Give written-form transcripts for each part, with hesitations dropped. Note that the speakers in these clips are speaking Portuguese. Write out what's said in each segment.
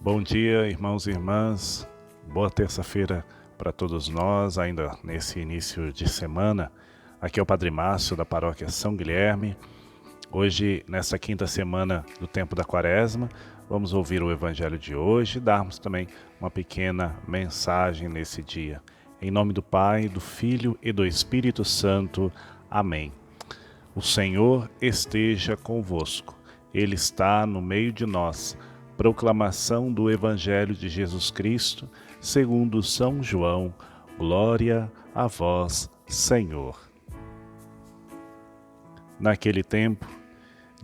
Bom dia, irmãos e irmãs. Boa terça-feira para todos nós, ainda nesse início de semana. Aqui é o Padre Márcio, da Paróquia São Guilherme. Hoje, nesta quinta semana do tempo da Quaresma, vamos ouvir o Evangelho de hoje e darmos também uma pequena mensagem nesse dia. Em nome do Pai, do Filho e do Espírito Santo. Amém. O Senhor esteja convosco. Ele está no meio de nós. Proclamação do Evangelho de Jesus Cristo, segundo São João. Glória a vós, Senhor. Naquele tempo,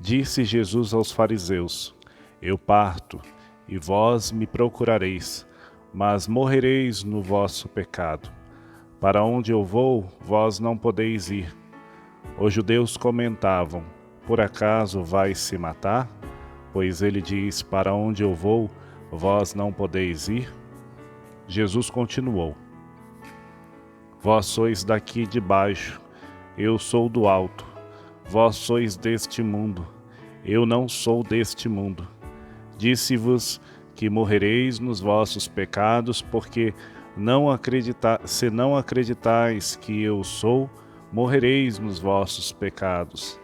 disse Jesus aos fariseus: Eu parto, e vós me procurareis, mas morrereis no vosso pecado. Para onde eu vou, vós não podeis ir. Os judeus comentavam: Por acaso vais se matar? Pois ele diz: Para onde eu vou, vós não podeis ir? Jesus continuou: Vós sois daqui de baixo, eu sou do alto. Vós sois deste mundo, eu não sou deste mundo. Disse-vos que morrereis nos vossos pecados, porque se não acreditais que eu sou, morrereis nos vossos pecados.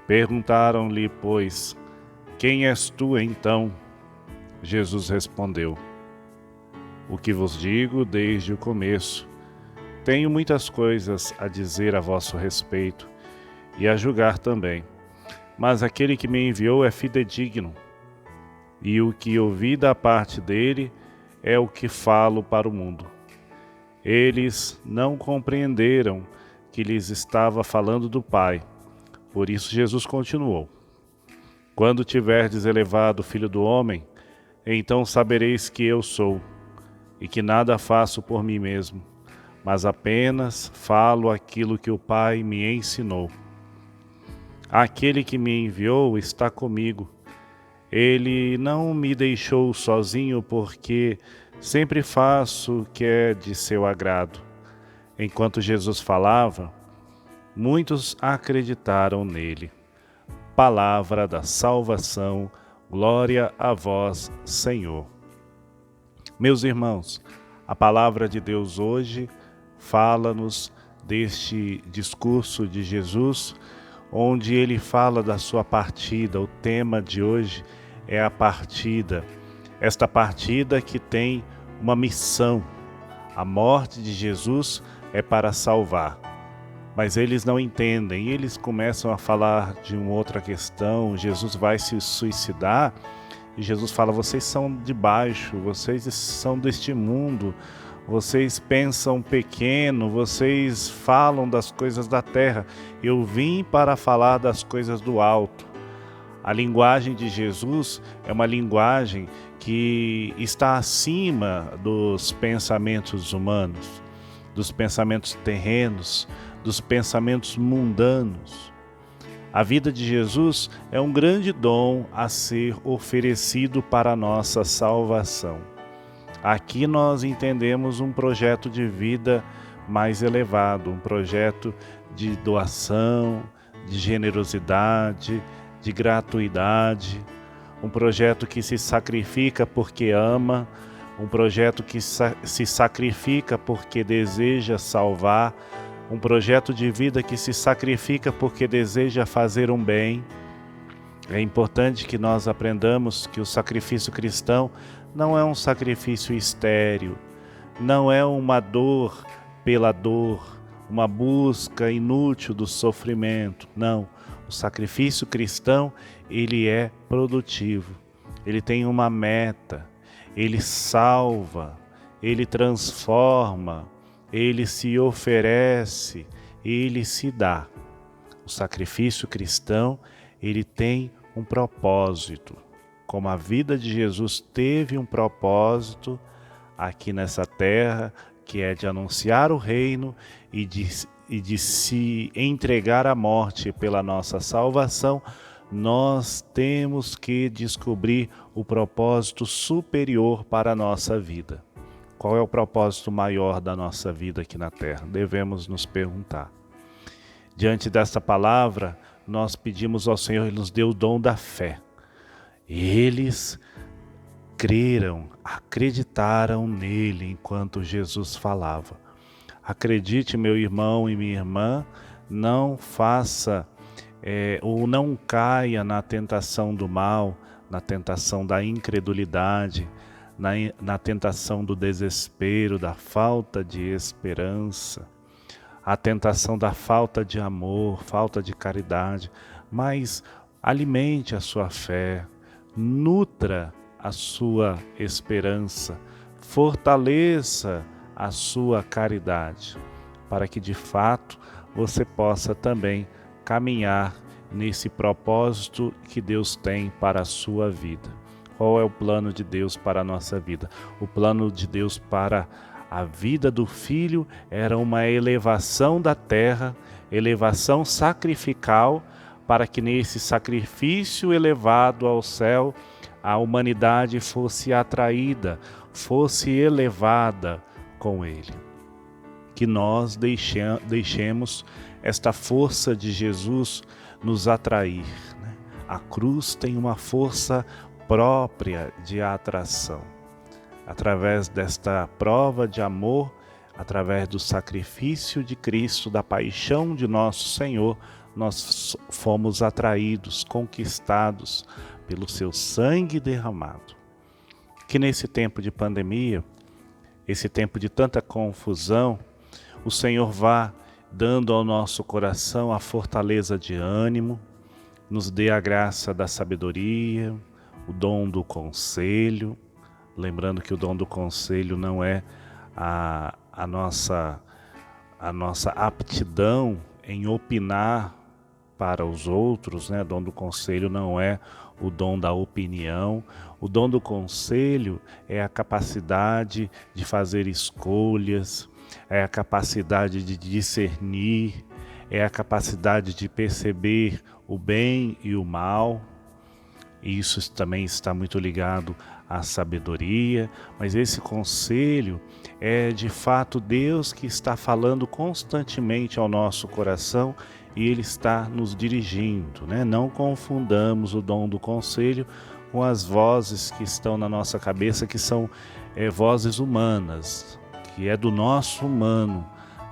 Perguntaram-lhe, pois, Quem és tu, então? Jesus respondeu: O que vos digo desde o começo. Tenho muitas coisas a dizer a vosso respeito e a julgar também. Mas aquele que me enviou é fidedigno, e o que ouvi da parte dele é o que falo para o mundo. Eles não compreenderam que lhes estava falando do Pai. Por isso Jesus continuou: Quando tiverdes elevado o Filho do Homem, então sabereis que eu sou, e que nada faço por mim mesmo, mas apenas falo aquilo que o Pai me ensinou. Aquele que me enviou está comigo. Ele não me deixou sozinho, porque sempre faço o que é de seu agrado. Enquanto Jesus falava, muitos acreditaram nele. Palavra da salvação, glória a vós, Senhor. Meus irmãos, a palavra de Deus hoje fala-nos deste discurso de Jesus, onde ele fala da sua partida. O tema de hoje é a partida. Esta partida que tem uma missão. A morte de Jesus é para salvar. Mas eles não entendem, eles começam a falar de uma outra questão. Jesus vai se suicidar e Jesus fala: vocês são de baixo, vocês são deste mundo, vocês pensam pequeno, vocês falam das coisas da terra. Eu vim para falar das coisas do alto. A linguagem de Jesus é uma linguagem que está acima dos pensamentos humanos, dos pensamentos terrenos, dos pensamentos mundanos. A vida de Jesus é um grande dom a ser oferecido para a nossa salvação. Aqui nós entendemos um projeto de vida mais elevado, um projeto de doação, de generosidade, de gratuidade, um projeto que se sacrifica porque ama, um projeto que se sacrifica porque deseja salvar, um projeto de vida que se sacrifica porque deseja fazer um bem. É importante que nós aprendamos que o sacrifício cristão não é um sacrifício estéril, não é uma dor pela dor, uma busca inútil do sofrimento. Não, o sacrifício cristão, ele é produtivo, ele tem uma meta, ele salva, ele transforma, ele se oferece, ele se dá. O sacrifício cristão, ele tem um propósito. Como a vida de Jesus teve um propósito aqui nessa terra, que é de anunciar o reino e de se entregar à morte pela nossa salvação, nós temos que descobrir o propósito superior para a nossa vida. Qual é o propósito maior da nossa vida aqui na terra? Devemos nos perguntar. Diante desta palavra, nós pedimos ao Senhor, Ele nos dê o dom da fé. Eles creram, acreditaram nele enquanto Jesus falava. Acredite, meu irmão e minha irmã, não faça ou não caia na tentação do mal, na tentação da incredulidade, na tentação do desespero, da falta de esperança, a tentação da falta de amor, falta de caridade, mas alimente a sua fé, nutra a sua esperança, fortaleça a sua caridade, para que de fato você possa também caminhar nesse propósito que Deus tem para a sua vida. Qual é o plano de Deus para a nossa vida? O plano de Deus para a vida do Filho era uma elevação da terra, elevação sacrificial, para que nesse sacrifício elevado ao céu, a humanidade fosse atraída, fosse elevada com Ele. Que nós deixemos esta força de Jesus nos atrair, né? A cruz tem uma força própria de atração. Através desta prova de amor, através do sacrifício de Cristo, da paixão de nosso Senhor, nós fomos atraídos, conquistados pelo seu sangue derramado. Que nesse tempo de pandemia, esse tempo de tanta confusão, o Senhor vá dando ao nosso coração a fortaleza de ânimo, nos dê a graça da sabedoria, o dom do conselho, lembrando que o dom do conselho não é a nossa aptidão em opinar para os outros, né? O dom do conselho não é o dom da opinião. O dom do conselho é a capacidade de fazer escolhas, é a capacidade de discernir, é a capacidade de perceber o bem e o mal. Isso também está muito ligado à sabedoria, mas esse conselho é de fato Deus que está falando constantemente ao nosso coração e Ele está nos dirigindo, né? Não confundamos o dom do conselho com as vozes que estão na nossa cabeça, que são vozes humanas, que é do nosso humano,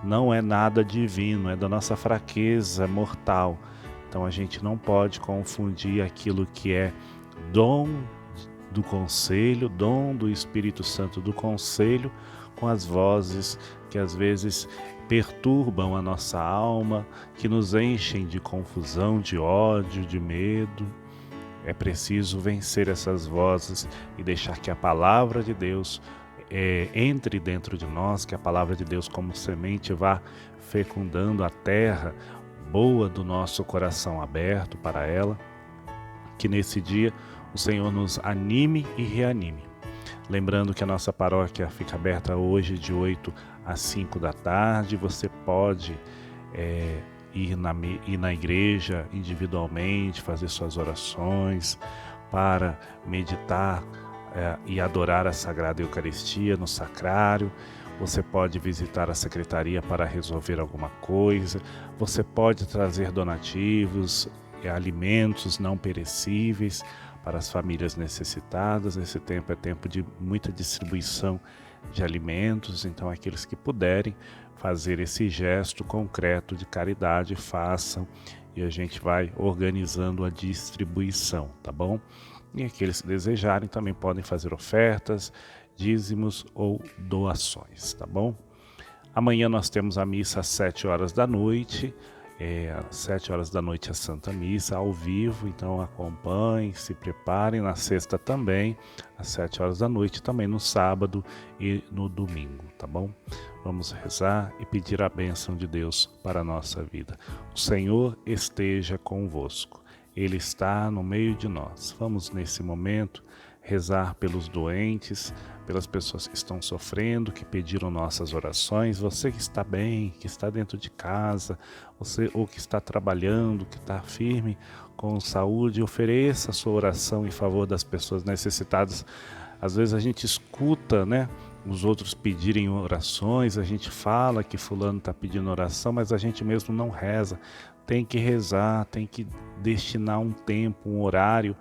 não é nada divino, é da nossa fraqueza mortal. Então a gente não pode confundir aquilo que é dom do conselho, dom do Espírito Santo do conselho, com as vozes que às vezes perturbam a nossa alma, que nos enchem de confusão, de ódio, de medo. É preciso vencer essas vozes e deixar que a palavra de Deus entre dentro de nós, que a palavra de Deus como semente vá fecundando a terra boa do nosso coração aberto para ela. Que nesse dia o Senhor nos anime e reanime. Lembrando que a nossa paróquia fica aberta hoje de 8 às 5 da tarde. Você pode ir na igreja individualmente, fazer suas orações para meditar e adorar a Sagrada Eucaristia no sacrário. Você pode visitar a secretaria para resolver alguma coisa. Você pode trazer donativos, alimentos não perecíveis para as famílias necessitadas. Esse tempo é tempo de muita distribuição de alimentos, então aqueles que puderem fazer esse gesto concreto de caridade, façam, e a gente vai organizando a distribuição, tá bom? E aqueles que desejarem também podem fazer ofertas, dízimos ou doações, tá bom? Amanhã nós temos a missa às 7 horas da noite, às 7 horas da noite a Santa Missa ao vivo, então acompanhem, se preparem. Na sexta também, às 7 horas da noite, também no sábado e no domingo, tá bom? Vamos rezar e pedir a bênção de Deus para a nossa vida. O Senhor esteja convosco, Ele está no meio de nós. Vamos nesse momento rezar pelos doentes, pelas pessoas que estão sofrendo, que pediram nossas orações. Você que está bem, que está dentro de casa, você ou que está trabalhando, que está firme com saúde, ofereça a sua oração em favor das pessoas necessitadas. Às vezes a gente escuta, né, os outros pedirem orações, a gente fala que fulano está pedindo oração, mas a gente mesmo não reza. Tem que rezar, tem que destinar um tempo, um horário,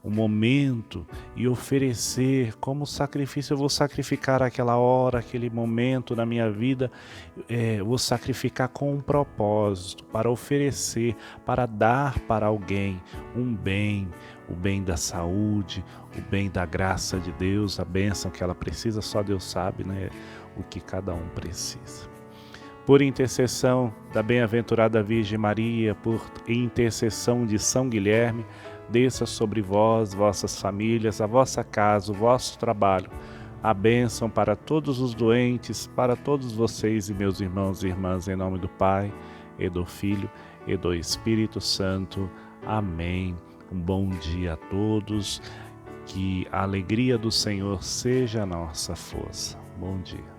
um momento e oferecer como sacrifício. Eu vou sacrificar aquela hora, aquele momento na minha vida, vou sacrificar com um propósito, para oferecer, para dar para alguém um bem, o bem da saúde, o bem da graça de Deus, a bênção que ela precisa. Só Deus sabe, né, o que cada um precisa. Por intercessão da bem-aventurada Virgem Maria, por intercessão de São Guilherme, desça sobre vós, vossas famílias, a vossa casa, o vosso trabalho, a bênção para todos os doentes, para todos vocês e meus irmãos e irmãs, em nome do Pai, e do Filho, e do Espírito Santo. Amém. Um bom dia a todos, que a alegria do Senhor seja a nossa força. Bom dia.